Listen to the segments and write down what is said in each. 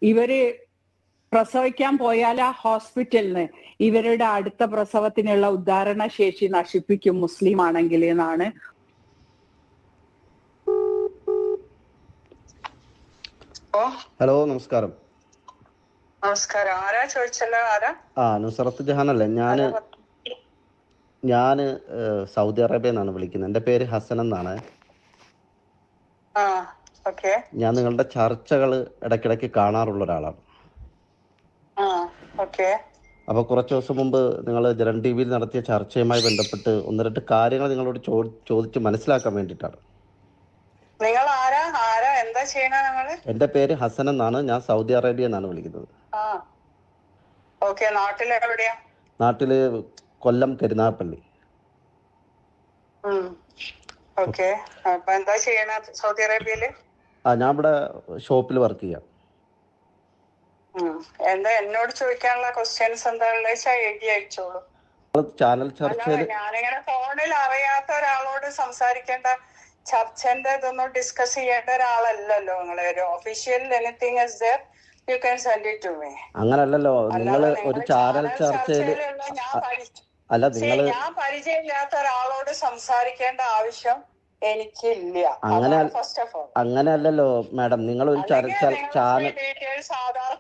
ഇവര് പ്രസവിക്കാൻ പോയാൽ ആ ഹോസ്പിറ്റലിന് ഇവരുടെ അടുത്ത പ്രസവത്തിനുള്ള ഉദ്ധാരണ ശേഷി നശിപ്പിക്കും മുസ്ലിം ആണെങ്കിൽ എന്നാണ്. ഹലോ, നമസ്കാരം. നമസ്കാരം. ആരാ ചോദിച്ചല്ലോ? ആരാ? നുസറത്ത് ജഹാൻ അല്ലേ? ഞാന് സൗദി അറേബ്യയിൽ നിന്നാണ് വിളിക്കുന്നത്. എൻ്റെ പേര് ഹസൻ എന്നാണ്. ഞാൻ നിങ്ങളുടെ ചർച്ചകൾ ഇടയ്ക്കിടയ്ക്ക് കാണാറുള്ള ഒരാളാണ്. അപ്പോൾ കുറച്ച് ദിവസം മുമ്പ് നിങ്ങൾ ജനൻ ടി വിയിൽ നടത്തിയ ചർച്ചയുമായി ബന്ധപ്പെട്ട് ഒന്ന് രണ്ട് കാര്യങ്ങൾ നിങ്ങളോട് ചോദിച്ച് മനസ്സിലാക്കാൻ വേണ്ടിയിട്ടാണ്. നിങ്ങൾ ആരാ? എന്താ ചെയ്യണ? എൻ്റെ പേര് ഹസൻ എന്നാണ്. ഞാൻ സൗദി അറേബ്യയിൽ നിന്നാണ് വിളിക്കുന്നത്. നാട്ടില് കൊല്ലം കരുനാഗപ്പള്ളി. എന്താ ചെയ്യണ സൗദി അറേബ്യയില്? ഞാൻ ഇവിടെ ഷോപ്പിൽ വർക്ക് ചെയ്യാം. എന്താ എന്നോട് ചോദിക്കാനുള്ള ക്വസ്റ്റ്യൻസ് എന്താ എഴുതി അയച്ചോളൂ. ചാനൽ ചർച്ചയിൽ ഞാനിങ്ങനെ ഫോണിൽ അറിയാത്ത ഒരാളോട് സംസാരിക്കേണ്ട, ചർച്ചന്റെ ഇതൊന്നും ഡിസ്കസ് ചെയ്യേണ്ട ഒരാളല്ലല്ലോ നിങ്ങള്. ഒരു official anything is there, you can send it to me. അങ്ങനല്ലല്ലോ, നിങ്ങൾ ഒരു ചാനൽ ചർച്ചയിൽ ഞാൻ പരിചയമില്ലാത്ത ഒരാളോട് സംസാരിക്കേണ്ട ആവശ്യം എനിക്കില്ല. അങ്ങനെയല്ലല്ലോ മാഡം, നിങ്ങൾ ഒരു ചാനൽ ഡീറ്റെയിൽസ് ആധാർ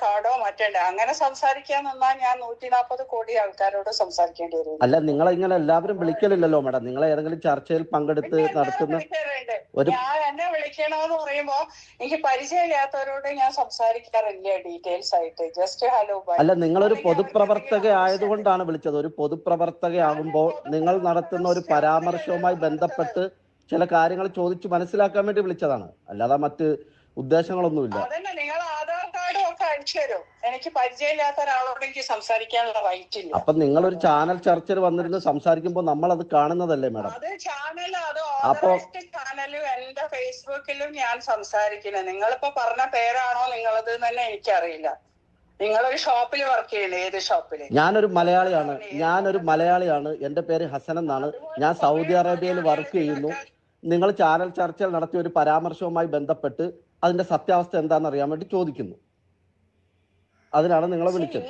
കാർഡോ മറ്റേ അങ്ങനെ സംസാരിക്കാൻ നിന്നാ ഞാൻ 140 കോടി ആൾക്കാരോട് സംസാരിക്കേണ്ടി വരും. അല്ല, നിങ്ങൾ ഇങ്ങനെ എല്ലാവരും വിളിക്കലില്ലല്ലോ മാഡം. നിങ്ങൾ ഏതെങ്കിലും ചർച്ചയിൽ പങ്കെടുത്ത് നടത്തുന്ന ഞാൻ എന്നെ വിളിക്കണോന്ന് പറയുമ്പോ എനിക്ക് പരിചയമില്ലാത്തവരോട് ഞാൻ സംസാരിക്കാറില്ല ഡീറ്റെയിൽസ് ആയിട്ട്. Just hello bye. അല്ല, നിങ്ങളൊരു പൊതുപ്രവർത്തക ആയതുകൊണ്ടാണ് വിളിച്ചത്. ഒരു പൊതുപ്രവർത്തക ആകുമ്പോൾ നിങ്ങൾ നടത്തുന്ന ഒരു പരാമർശവുമായി ബന്ധപ്പെട്ട് ചില കാര്യങ്ങൾ ചോദിച്ചു മനസ്സിലാക്കാൻ വേണ്ടി വിളിച്ചതാണ്, അല്ലാതെ മറ്റ് ഉദ്ദേശങ്ങളൊന്നുമില്ല. നിങ്ങൾ ആധാർ കാർഡും ഒക്കെ അയച്ചു തരും. എനിക്ക് പരിചയമില്ലാത്ത ഒരാളോട് എനിക്ക് സംസാരിക്കാനുള്ള റൈറ്റ് ഇല്ല. അപ്പൊ നിങ്ങളൊരു ചാനൽ ചർച്ചയിൽ വന്നിരുന്ന് സംസാരിക്കുമ്പോൾ നമ്മൾ അത് കാണുന്നതല്ലേ മാഡം? അത് ചാനലും എന്റെ ഫേസ്ബുക്കിലും ഞാൻ സംസാരിക്കുന്നത്. നിങ്ങളിപ്പോ പറഞ്ഞ പേരാണോ നിങ്ങളത് തന്നെ എനിക്കറിയില്ല. നിങ്ങളൊരു ഷോപ്പിൽ വർക്ക് ചെയ്യുന്നത്? ഏത് ഷോപ്പില്? ഞാനൊരു മലയാളിയാണ്. എന്റെ പേര് ഹസൻ എന്നാണ്. ഞാൻ സൗദി അറേബ്യയിൽ വർക്ക് ചെയ്യുന്നു. നിങ്ങൾ ചാനൽ ചർച്ചയിൽ നടത്തിയ ഒരു പരാമർശവുമായി ബന്ധപ്പെട്ട് അതിന്റെ സത്യാവസ്ഥ എന്താണെന്ന് അറിയാൻ വേണ്ടി ചോദിക്കുന്നു. അതിനാണ് നിങ്ങളെ വിളിച്ചത്.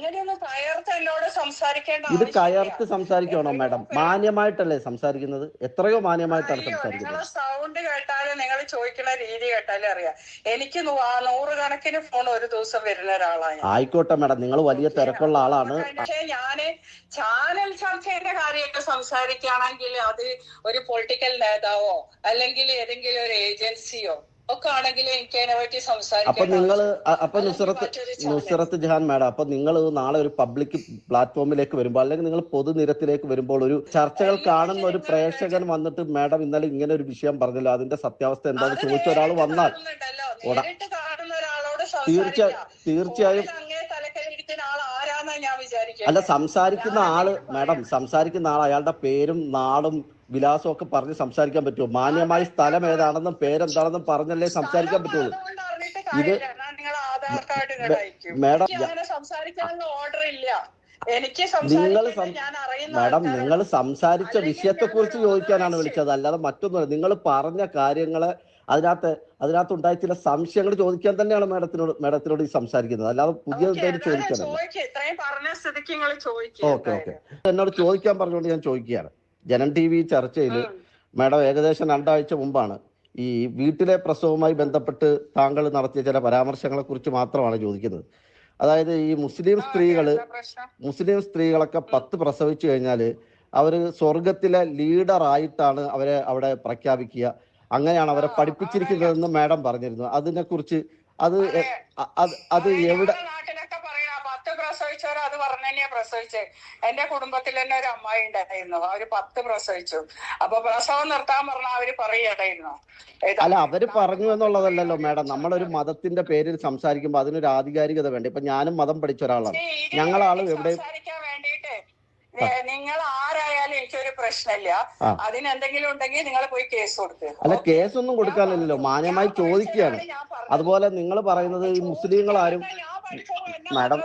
ഇത് കയർത്ത് സംസാരിക്കണോ മാഡം? മാന്യമായിട്ടല്ലേ സംസാരിക്കുന്നത്? എത്രയോ മാന്യമായിട്ടാണ് സംസാരിക്കുന്നത്. സൗണ്ട് കേട്ടാലും നിങ്ങൾ ചോദിക്കുന്ന രീതി കേട്ടാലും അറിയാം. എനിക്ക് 100 കണക്കിന് ഫോൺ ഒരു ദിവസം വരുന്ന ഒരാളാണ്. ആയിക്കോട്ടെ മാഡം, നിങ്ങൾ വലിയ തിരക്കുള്ള ആളാണ്. പക്ഷെ ഞാന് ചാനൽ ചർച്ചയുടെ കാര്യമൊക്കെ സംസാരിക്കുകയാണെങ്കിൽ അത് ഒരു പൊളിറ്റിക്കൽ നേതാവോ അല്ലെങ്കിൽ ഏതെങ്കിലും ഒരു ഏജൻസിയോ ഒക്കെ ആണെങ്കിൽ എനിക്ക് അതിനെ പറ്റി സംസാരിക്കാം. നുസറത്ത് ജഹാൻ മാഡം, അപ്പൊ നിങ്ങൾ നാളെ ഒരു പബ്ലിക് പ്ലാറ്റ്ഫോമിലേക്ക് വരുമ്പോൾ അല്ലെങ്കിൽ നിങ്ങൾ പൊതുനിരത്തിലേക്ക് വരുമ്പോൾ ഒരു ചർച്ചകൾ കാണുന്ന ഒരു പ്രേക്ഷകൻ വന്നിട്ട് മാഡം ഇന്നലെ ഇങ്ങനെ ഒരു വിഷയം പറഞ്ഞല്ലോ, അതിന്റെ സത്യാവസ്ഥ എന്താണെന്ന് ചോദിച്ച ഒരാൾ വന്നാൽ തീർച്ചയായും അല്ല, സംസാരിക്കുന്ന ആൾ അയാളുടെ പേരും നാളും വിലാസവും ഒക്കെ പറഞ്ഞ് സംസാരിക്കാൻ പറ്റുമോ? മാന്യമായി സ്ഥലം ഏതാണെന്നും പേരെന്താണെന്നും പറഞ്ഞല്ലേ സംസാരിക്കാൻ പറ്റുള്ളൂ. ഇത് മാഡം, നിങ്ങൾ സംസാരിച്ച വിഷയത്തെ കുറിച്ച് ചോദിക്കാനാണ് വിളിച്ചത്, അല്ലാതെ മറ്റൊന്നുമല്ല. നിങ്ങൾ പറഞ്ഞ കാര്യങ്ങളെ അതിനകത്ത് ഉണ്ടായ ചില സംശയങ്ങൾ ചോദിക്കാൻ തന്നെയാണ് മാഡത്തിനോട് ഈ സംസാരിക്കുന്നത്, അല്ലാതെ പുതിയ ചോദിക്കാനല്ല. ഓക്കെ, എന്നോട് ചോദിക്കാൻ പറഞ്ഞുകൊണ്ട് ഞാൻ ചോദിക്കുകയാണ്. ജനൻ ടി വി ചർച്ചയിൽ മാഡം ഏകദേശം 2 ആഴ്ച മുമ്പാണ് ഈ വീട്ടിലെ പ്രസവവുമായി ബന്ധപ്പെട്ട് താങ്കൾ നടത്തിയ ചില പരാമർശങ്ങളെ കുറിച്ച് മാത്രമാണ് ചോദിക്കുന്നത്. അതായത് ഈ മുസ്ലിം സ്ത്രീകളൊക്കെ 10 പ്രസവിച്ചു കഴിഞ്ഞാൽ അവർ സ്വർഗത്തിലെ ലീഡർ ആയിട്ടാണ് അവരെ അവിടെ പ്രഖ്യാപിക്കുക, അങ്ങനെയാണ് അവരെ പഠിപ്പിച്ചിരിക്കുന്നതെന്ന് മാഡം പറഞ്ഞിരുന്നു. അതിനെക്കുറിച്ച് അത് എവിടെ പ്രസവിച്ചവരോ അത് പറഞ്ഞു തന്നെയാ പ്രസവിച്ചേ. എന്റെ കുടുംബത്തിൽ തന്നെ ഒരു അമ്മായി ഉണ്ടായിരുന്നു, അവര് 10 പ്രസവിച്ചു. അപ്പൊ പ്രസവം നിർത്താൻ പറഞ്ഞാൽ അവര് പറയുകയായിരുന്നു. അല്ല, അവര് പറഞ്ഞു എന്നുള്ളതല്ലല്ലോ മാഡം. നമ്മളൊരു മതത്തിന്റെ പേരിൽ സംസാരിക്കുമ്പോൾ അതിനൊരു ആധികാരികത വേണ്ട. ഇപ്പൊ ഞാനും മതം പഠിച്ച ഒരാളാണ്. ഞങ്ങളാള് എവിടെ സംസാരിക്കാൻ വേണ്ടിയിട്ട് നിങ്ങൾ ആരായാലും എനിക്കൊരു പ്രശ്നമില്ല. അതിനെന്തെങ്കിലും ഉണ്ടെങ്കിൽ നിങ്ങൾ പോയി കേസ് കൊടുക്കുക. അല്ല, കേസൊന്നും കൊടുക്കാനല്ലോ, മാന്യമായി ചോദിക്കുകയാണ്. അതുപോലെ നിങ്ങൾ പറയുന്നത് ഈ മുസ്ലിങ്ങളാരും മാഡം